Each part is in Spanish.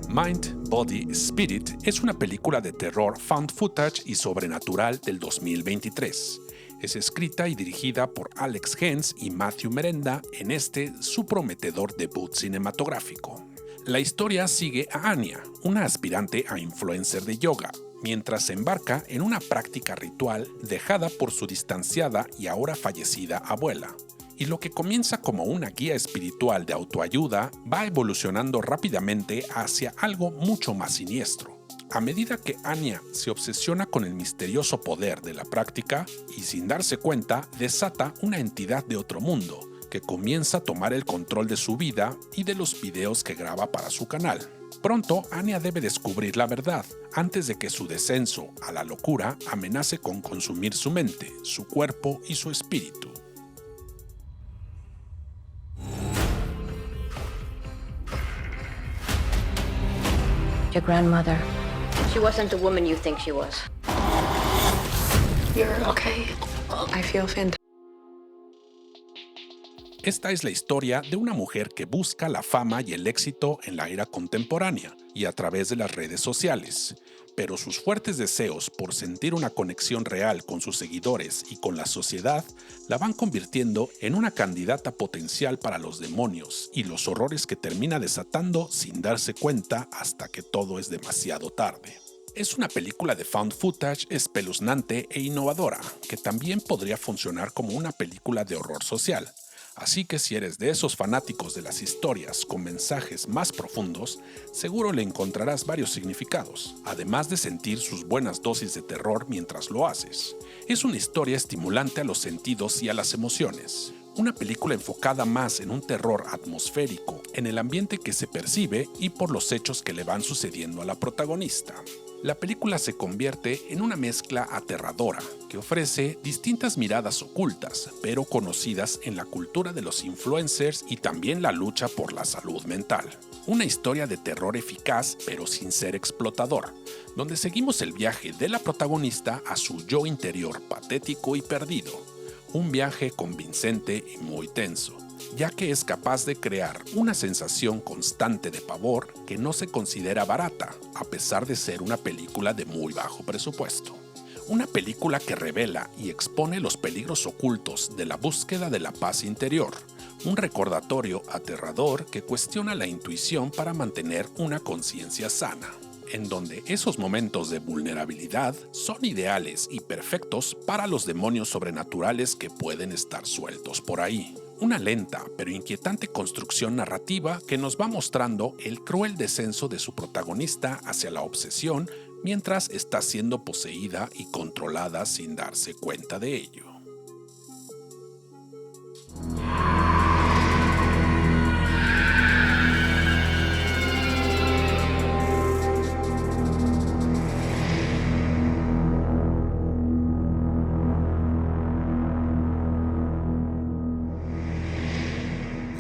Mind, Body, Spirit es una película de terror found footage y sobrenatural del 2023. Es escrita y dirigida por Alex Hens y Matthew Merenda en su prometedor debut cinematográfico. La historia sigue a Anya, una aspirante a influencer de yoga, mientras se embarca en una práctica ritual dejada por su distanciada y ahora fallecida abuela. Y lo que comienza como una guía espiritual de autoayuda va evolucionando rápidamente hacia algo mucho más siniestro. A medida que Anya se obsesiona con el misterioso poder de la práctica y sin darse cuenta desata una entidad de otro mundo que comienza a tomar el control de su vida y de los videos que graba para su canal. Pronto, Anya debe descubrir la verdad antes de que su descenso a la locura amenace con consumir su mente, su cuerpo y su espíritu. Your grandmother. She wasn't the woman you think she was. You're okay. I feel fantastic. Esta es la historia de una mujer que busca la fama y el éxito en la era contemporánea y a través de las redes sociales, pero sus fuertes deseos por sentir una conexión real con sus seguidores y con la sociedad la van convirtiendo en una candidata potencial para los demonios y los horrores que termina desatando sin darse cuenta hasta que todo es demasiado tarde. Es una película de found footage espeluznante e innovadora, que también podría funcionar como una película de horror social. Así que si eres de esos fanáticos de las historias con mensajes más profundos, seguro le encontrarás varios significados, además de sentir sus buenas dosis de terror mientras lo haces. Es una historia estimulante a los sentidos y a las emociones. Una película enfocada más en un terror atmosférico, en el ambiente que se percibe y por los hechos que le van sucediendo a la protagonista. La película se convierte en una mezcla aterradora que ofrece distintas miradas ocultas, pero conocidas en la cultura de los influencers y también la lucha por la salud mental. Una historia de terror eficaz, pero sin ser explotador, donde seguimos el viaje de la protagonista a su yo interior patético y perdido. Un viaje convincente y muy tenso, ya que es capaz de crear una sensación constante de pavor que no se considera barata, a pesar de ser una película de muy bajo presupuesto. Una película que revela y expone los peligros ocultos de la búsqueda de la paz interior, un recordatorio aterrador que cuestiona la intuición para mantener una conciencia sana, en donde esos momentos de vulnerabilidad son ideales y perfectos para los demonios sobrenaturales que pueden estar sueltos por ahí. Una lenta pero inquietante construcción narrativa que nos va mostrando el cruel descenso de su protagonista hacia la obsesión mientras está siendo poseída y controlada sin darse cuenta de ello.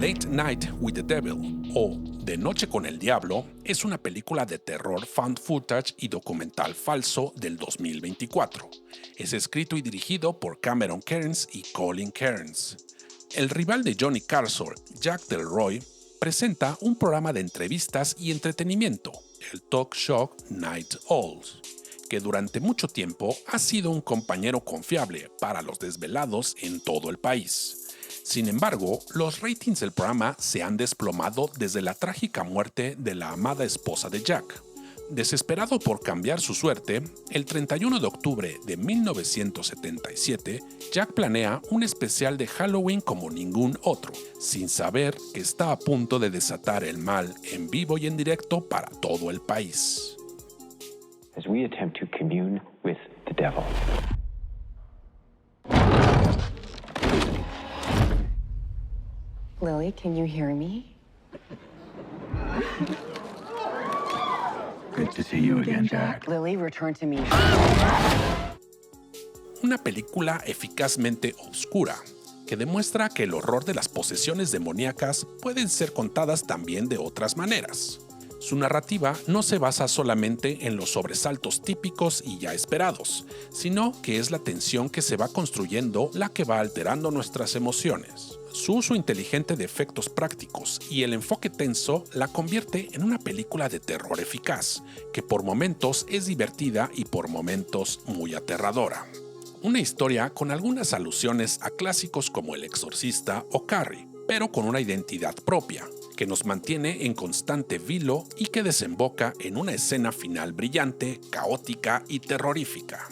Late Night with the Devil, o De Noche con el Diablo, es una película de terror found footage y documental falso del 2024. Es escrito y dirigido por Cameron Kearns y Colin Kearns. El rival de Johnny Carson, Jack Del Roy, presenta un programa de entrevistas y entretenimiento, el talk show Night Owls, que durante mucho tiempo ha sido un compañero confiable para los desvelados en todo el país. Sin embargo, los ratings del programa se han desplomado desde la trágica muerte de la amada esposa de Jack. Desesperado por cambiar su suerte, el 31 de octubre de 1977, Jack planea un especial de Halloween como ningún otro, sin saber que está a punto de desatar el mal en vivo y en directo para todo el país. As we attempt to commune with the devil. Lily, can you hear me? Good to see you again, Jack. Lily, return to me. Una película eficazmente oscura, que demuestra que el horror de las posesiones demoníacas pueden ser contadas también de otras maneras. Su narrativa no se basa solamente en los sobresaltos típicos y ya esperados, sino que es la tensión que se va construyendo la que va alterando nuestras emociones. Su uso inteligente de efectos prácticos y el enfoque tenso la convierte en una película de terror eficaz, que por momentos es divertida y por momentos muy aterradora. Una historia con algunas alusiones a clásicos como El Exorcista o Carrie, pero con una identidad propia, que nos mantiene en constante vilo y que desemboca en una escena final brillante, caótica y terrorífica.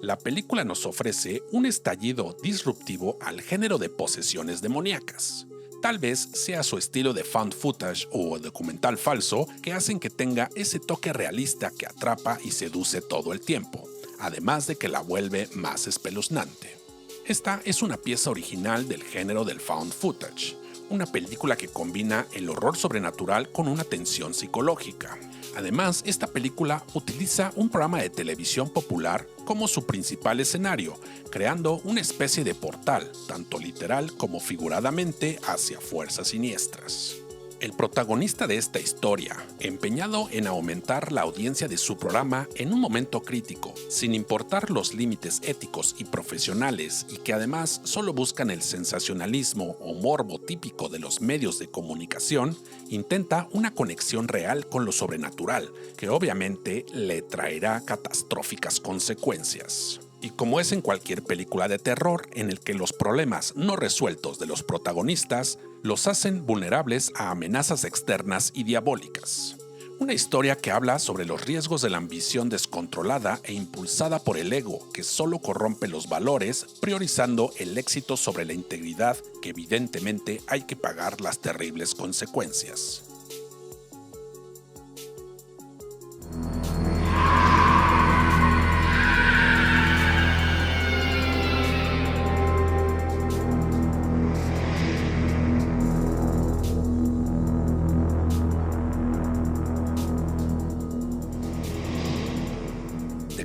La película nos ofrece un estallido disruptivo al género de posesiones demoníacas. Tal vez sea su estilo de found footage o documental falso que hacen que tenga ese toque realista que atrapa y seduce todo el tiempo, además de que la vuelve más espeluznante. Esta es una pieza original del género del found footage, una película que combina el horror sobrenatural con una tensión psicológica. Además, esta película utiliza un programa de televisión popular como su principal escenario, creando una especie de portal, tanto literal como figuradamente, hacia fuerzas siniestras. El protagonista de esta historia, empeñado en aumentar la audiencia de su programa en un momento crítico, sin importar los límites éticos y profesionales, y que además solo buscan el sensacionalismo o morbo típico de los medios de comunicación, intenta una conexión real con lo sobrenatural, que obviamente le traerá catastróficas consecuencias. Y como es en cualquier película de terror en el que los problemas no resueltos de los protagonistas los hacen vulnerables a amenazas externas y diabólicas. Una historia que habla sobre los riesgos de la ambición descontrolada e impulsada por el ego que solo corrompe los valores, priorizando el éxito sobre la integridad, que evidentemente hay que pagar las terribles consecuencias.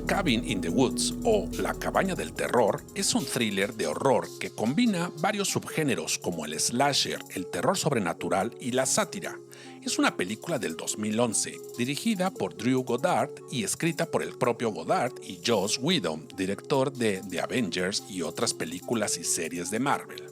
Cabin in the Woods o La cabaña del terror es un thriller de horror que combina varios subgéneros como el slasher, el terror sobrenatural y la sátira. Es una película del 2011, dirigida por Drew Goddard y escrita por el propio Goddard y Joss Whedon, director de The Avengers y otras películas y series de Marvel.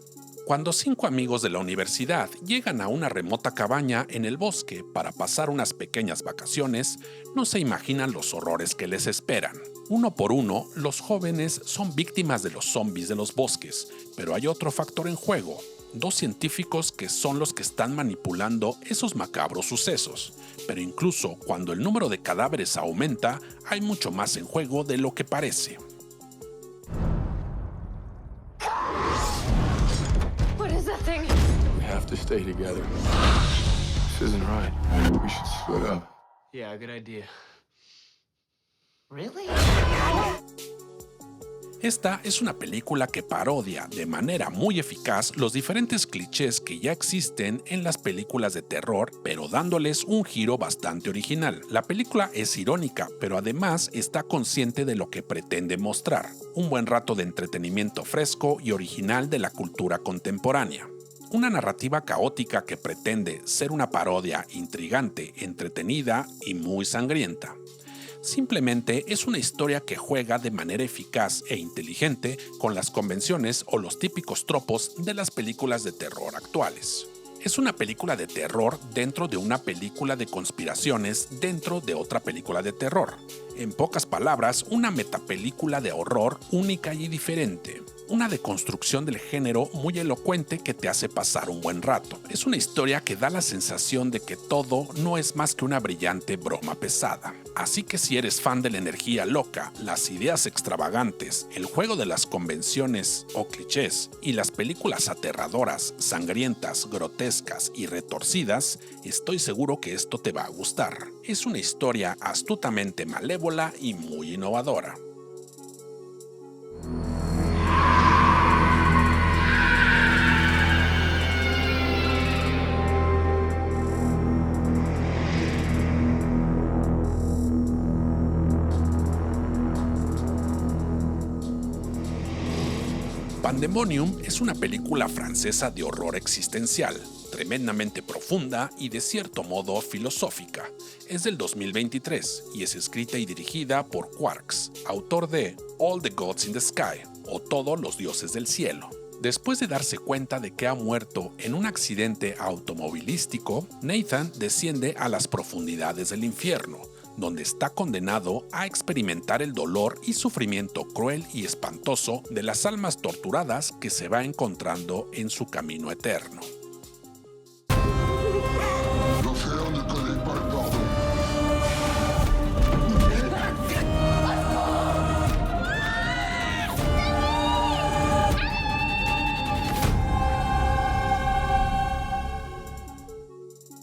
Cuando 5 amigos de la universidad llegan a una remota cabaña en el bosque para pasar unas pequeñas vacaciones, no se imaginan los horrores que les esperan. Uno por uno, los jóvenes son víctimas de los zombies de los bosques, pero hay otro factor en juego: 2 científicos que son los que están manipulando esos macabros sucesos. Pero incluso cuando el número de cadáveres aumenta, hay mucho más en juego de lo que parece. We have to stay together. This isn't right. We should split up. Yeah, good idea. Really? Esta es una película que parodia de manera muy eficaz los diferentes clichés que ya existen en las películas de terror, pero dándoles un giro bastante original. La película es irónica, pero además está consciente de lo que pretende mostrar: un buen rato de entretenimiento fresco y original de la cultura contemporánea. Una narrativa caótica que pretende ser una parodia intrigante, entretenida y muy sangrienta. Simplemente es una historia que juega de manera eficaz e inteligente con las convenciones o los típicos tropos de las películas de terror actuales. Es una película de terror dentro de una película de conspiraciones dentro de otra película de terror. En pocas palabras, una metapelícula de horror única y diferente. Una deconstrucción del género muy elocuente que te hace pasar un buen rato. Es una historia que da la sensación de que todo no es más que una brillante broma pesada. Así que si eres fan de la energía loca, las ideas extravagantes, el juego de las convenciones o clichés y las películas aterradoras, sangrientas, grotescas y retorcidas, estoy seguro que esto te va a gustar. Es una historia astutamente malévola y muy innovadora. Pandemonium es una película francesa de horror existencial, tremendamente profunda y de cierto modo filosófica. Es del 2023 y es escrita y dirigida por Quarks, autor de All the Gods in the Sky o Todos los Dioses del Cielo, Después de darse cuenta de que ha muerto en un accidente automovilístico, Nathan desciende a las profundidades del infierno, donde está condenado a experimentar el dolor y sufrimiento cruel y espantoso de las almas torturadas que se va encontrando en su camino eterno.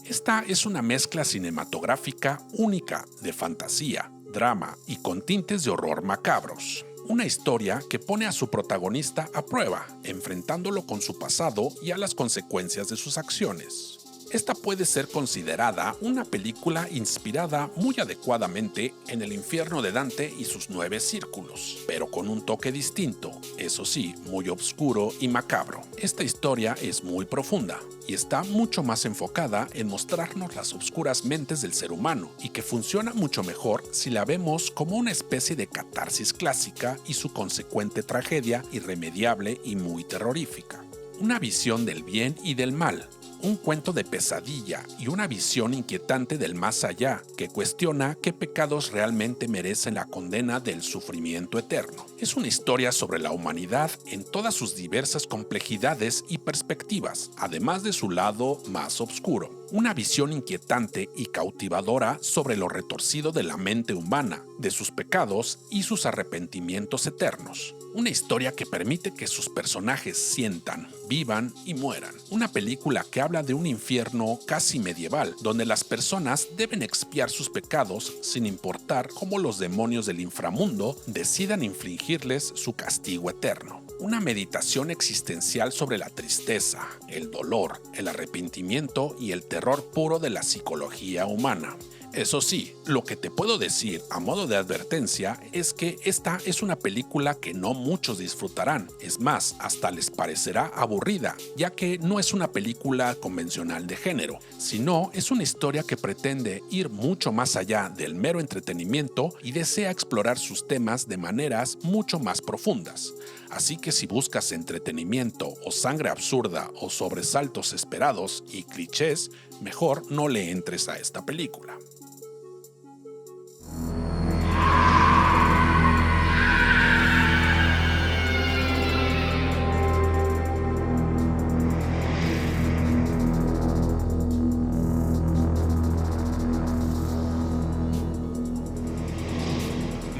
Esta es una mezcla cinematográfica única de fantasía, drama y con tintes de horror macabros. Una historia que pone a su protagonista a prueba, enfrentándolo con su pasado y a las consecuencias de sus acciones. Esta puede ser considerada una película inspirada muy adecuadamente en el infierno de Dante y sus 9 círculos, pero con un toque distinto, eso sí, muy oscuro y macabro. Esta historia es muy profunda y está mucho más enfocada en mostrarnos las oscuras mentes del ser humano y que funciona mucho mejor si la vemos como una especie de catarsis clásica y su consecuente tragedia irremediable y muy terrorífica. Una visión del bien y del mal, un cuento de pesadilla y una visión inquietante del más allá que cuestiona qué pecados realmente merecen la condena del sufrimiento eterno. Es una historia sobre la humanidad en todas sus diversas complejidades y perspectivas, además de su lado más oscuro. Una visión inquietante y cautivadora sobre lo retorcido de la mente humana, de sus pecados y sus arrepentimientos eternos. Una historia que permite que sus personajes sientan, vivan y mueran. Una película que habla de un infierno casi medieval, donde las personas deben expiar sus pecados sin importar cómo los demonios del inframundo decidan infligirles su castigo eterno. Una meditación existencial sobre la tristeza, el dolor, el arrepentimiento y el terror puro de la psicología humana. Eso sí, lo que te puedo decir a modo de advertencia es que esta es una película que no muchos disfrutarán. Es más, hasta les parecerá aburrida, ya que no es una película convencional de género, sino es una historia que pretende ir mucho más allá del mero entretenimiento y desea explorar sus temas de maneras mucho más profundas. Así que si buscas entretenimiento o sangre absurda o sobresaltos esperados y clichés, mejor no le entres a esta película.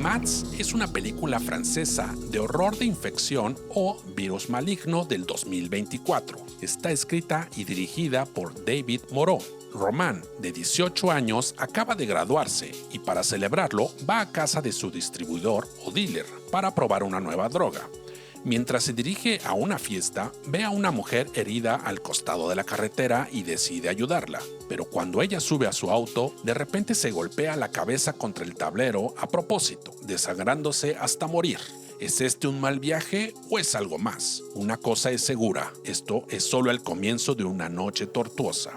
Mats es una película francesa de horror de infección o virus maligno del 2024. Está escrita y dirigida por David Moreau. Roman, de 18 años, acaba de graduarse y para celebrarlo va a casa de su distribuidor o dealer para probar una nueva droga. Mientras se dirige a una fiesta, ve a una mujer herida al costado de la carretera y decide ayudarla. Pero cuando ella sube a su auto, de repente se golpea la cabeza contra el tablero a propósito, desangrándose hasta morir. ¿Es este un mal viaje o es algo más? Una cosa es segura, esto es solo el comienzo de una noche tortuosa.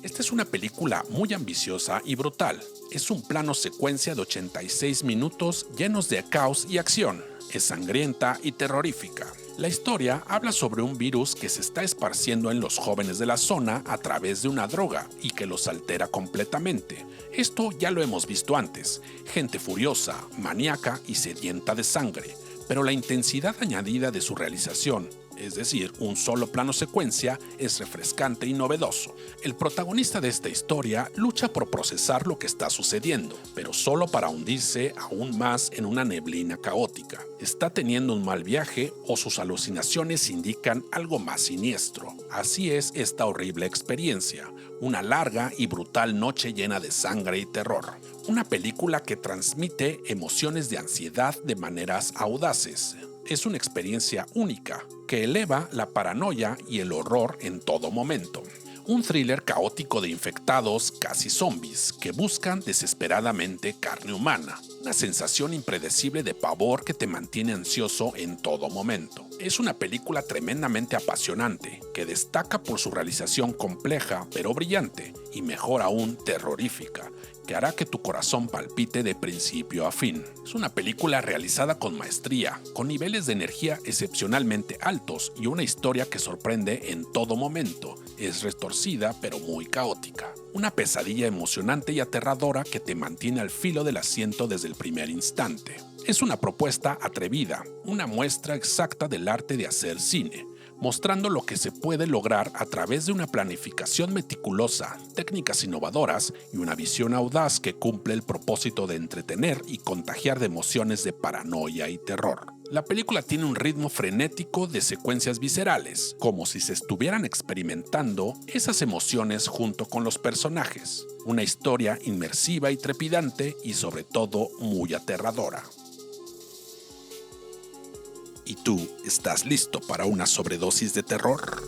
Esta es una película muy ambiciosa y brutal. Es un plano secuencia de 86 minutos llenos de caos y acción. Es sangrienta y terrorífica. La historia habla sobre un virus que se está esparciendo en los jóvenes de la zona a través de una droga y que los altera completamente. Esto ya lo hemos visto antes. Gente furiosa, maníaca y sedienta de sangre. Pero la intensidad añadida de su realización, es decir, un solo plano secuencia, es refrescante y novedoso. El protagonista de esta historia lucha por procesar lo que está sucediendo, pero solo para hundirse aún más en una neblina caótica. Está teniendo un mal viaje o sus alucinaciones indican algo más siniestro. Así es esta horrible experiencia, una larga y brutal noche llena de sangre y terror. Una película que transmite emociones de ansiedad de maneras audaces. Es una experiencia única que eleva la paranoia y el horror en todo momento. un thriller caótico de infectados, casi zombies, que buscan desesperadamente carne humana. Una sensación impredecible de pavor que te mantiene ansioso en todo momento. Es una película tremendamente apasionante, que destaca por su realización compleja pero brillante, y mejor aún terrorífica, que hará que tu corazón palpite de principio a fin. Es una película realizada con maestría, con niveles de energía excepcionalmente altos y una historia que sorprende en todo momento. Es retorcida pero muy caótica. Una pesadilla emocionante y aterradora que te mantiene al filo del asiento desde el primer instante. Es una propuesta atrevida, una muestra exacta del arte de hacer cine, mostrando lo que se puede lograr a través de una planificación meticulosa, técnicas innovadoras y una visión audaz que cumple el propósito de entretener y contagiar de emociones de paranoia y terror. La película tiene un ritmo frenético de secuencias viscerales, como si se estuvieran experimentando esas emociones junto con los personajes. Una historia inmersiva y trepidante y sobre todo muy aterradora. ¿Y tú estás listo para una sobredosis de terror?